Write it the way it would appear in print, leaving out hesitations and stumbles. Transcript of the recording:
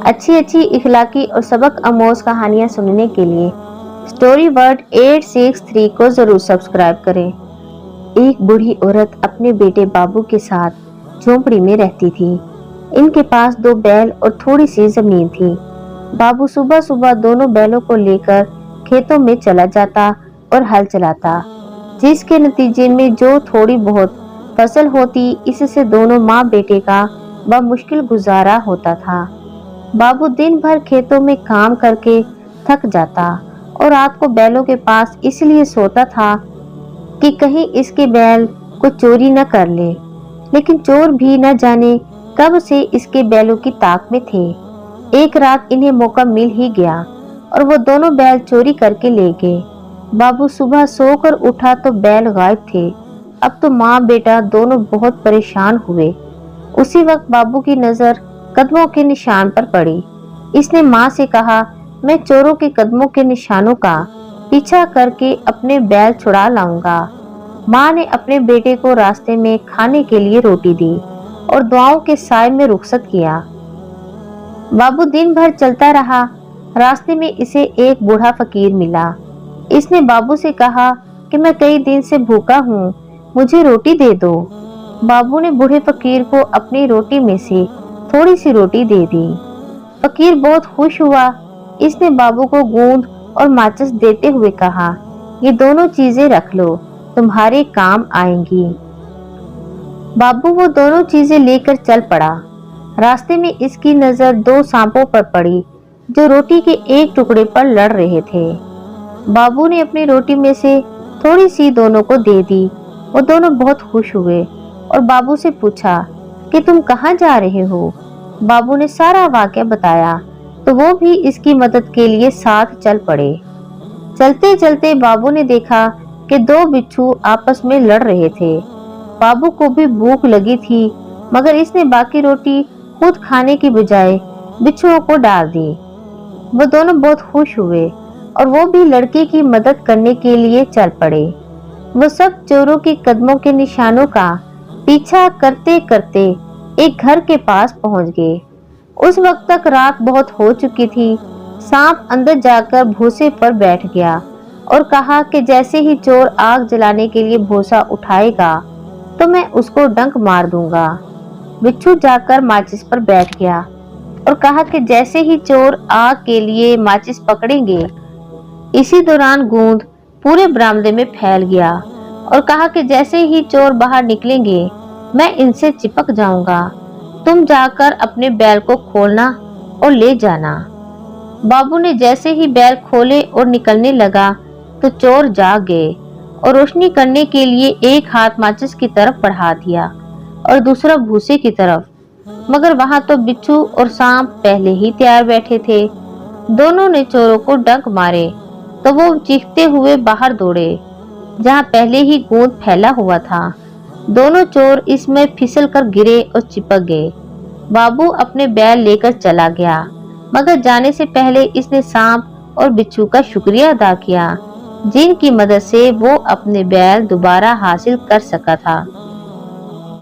अच्छी अच्छी इखलाकी और सबक आमोज कहानियाँ सुनने के लिए स्टोरी वर्ड 863 को जरूर सब्सक्राइब करें। एक बूढ़ी औरत अपने बेटे बाबू के साथ झोंपड़ी में रहती थी। इनके पास 2 बैल और थोड़ी सी जमीन थी। बाबू सुबह सुबह दोनों बैलों को लेकर खेतों में चला जाता और हल चलाता, जिसके नतीजे में जो थोड़ी बहुत फसल होती, इससे दोनों माँ बेटे का मुश्किल गुजारा होता था। बाबू दिन भर खेतों में काम करके थक जाता और रात को बैलों के पास इसलिए सोता था कि कहीं इसके बैल को चोरी न कर ले। लेकिन चोर भी न जाने कब से इसके बैलों की ताक में थे। एक रात इन्हें मौका मिल ही गया और वो दोनों बैल चोरी करके ले गए। बाबू सुबह सोकर उठा तो बैल गायब थे। अब तो माँ बेटा दोनों बहुत परेशान हुए। उसी वक्त बाबू की नजर कदमों के निशान पर पड़ी। इसने माँ से कहा, मैं चोरों के कदमों के निशानों का पीछा करके अपने बैल छुड़ा लाऊंगा। माँ ने अपने बेटे को रास्ते में खाने के लिए रोटी दी और दुआओं के साए में रुखसत किया। बाबू दिन भर चलता रहा। रास्ते में इसे एक बूढ़ा फकीर मिला। इसने बाबू से कहा कि मैं कई दिन से भूखा हूँ, मुझे रोटी दे दो। बाबू ने बूढ़े फकीर को अपनी रोटी में से थोड़ी सी रोटी दे दी। फकीर बहुत खुश हुआ। इसने बाबू को गूंद और माचिस देते हुए कहा, ये दोनों चीजें रख लो, तुम्हारे काम आएंगी। बाबू वो दोनों चीजें लेकर चल पड़ा। रास्ते में इसकी नजर 2 सांपों पर पड़ी जो रोटी के एक टुकड़े पर लड़ रहे थे। बाबू ने अपनी रोटी में से थोड़ी सी दोनों को दे दी। वो दोनों बहुत खुश हुए और बाबू से पूछा कि तुम कहाँ जा रहे हो। बाबू ने सारा वाकया बताया तो वो भी इसकी मदद के लिए साथ चल पड़े। चलते चलते बाबू ने देखा कि 2 बिच्छू आपस में लड़ रहे थे। बाबू को भी भूख लगी थी, मगर इसने बाकी रोटी खुद खाने की बजाय बिच्छुओं को डाल दी। वो दोनों बहुत खुश हुए और वो भी लड़के की मदद करने के लिए चल पड़े। वो सब चोरों के कदमों के निशानों का पीछा करते करते एक घर के पास पहुंच गए। उस वक्त तक रात बहुत हो चुकी थी। सांप अंदर जाकर भूसे पर बैठ गया और कहा कि जैसे ही चोर आग जलाने के लिए भूसा उठाएगा तो मैं उसको डंक मार दूंगा। बिच्छू जाकर माचिस पर बैठ गया और कहा कि जैसे ही चोर आग के लिए माचिस पकड़ेंगे, इसी दौरान गूंद पूरे बरामदे में फैल गया और कहा कि जैसे ही चोर बाहर निकलेंगे मैं इनसे चिपक जाऊंगा। तुम जाकर अपने बैल को खोलना और ले जाना। बाबू ने जैसे ही बैल खोले और निकलने लगा तो चोर जाग गए और रोशनी करने के लिए एक हाथ माचिस की तरफ बढ़ा दिया और दूसरा भूसे की तरफ, मगर वहां तो बिच्छू और सांप पहले ही तैयार बैठे थे। दोनों ने चोरों को डंक मारे तो वो चीखते हुए बाहर दौड़े जहां पहले ही गोंद फैला हुआ था। दोनों चोर इसमें फिसल कर गिरे और चिपक गए। बाबू अपने बैल लेकर चला गया, मगर जाने से पहले इसने सांप और बिच्छू का शुक्रिया अदा किया, जिनकी मदद से वो अपने बैल दोबारा हासिल कर सका था।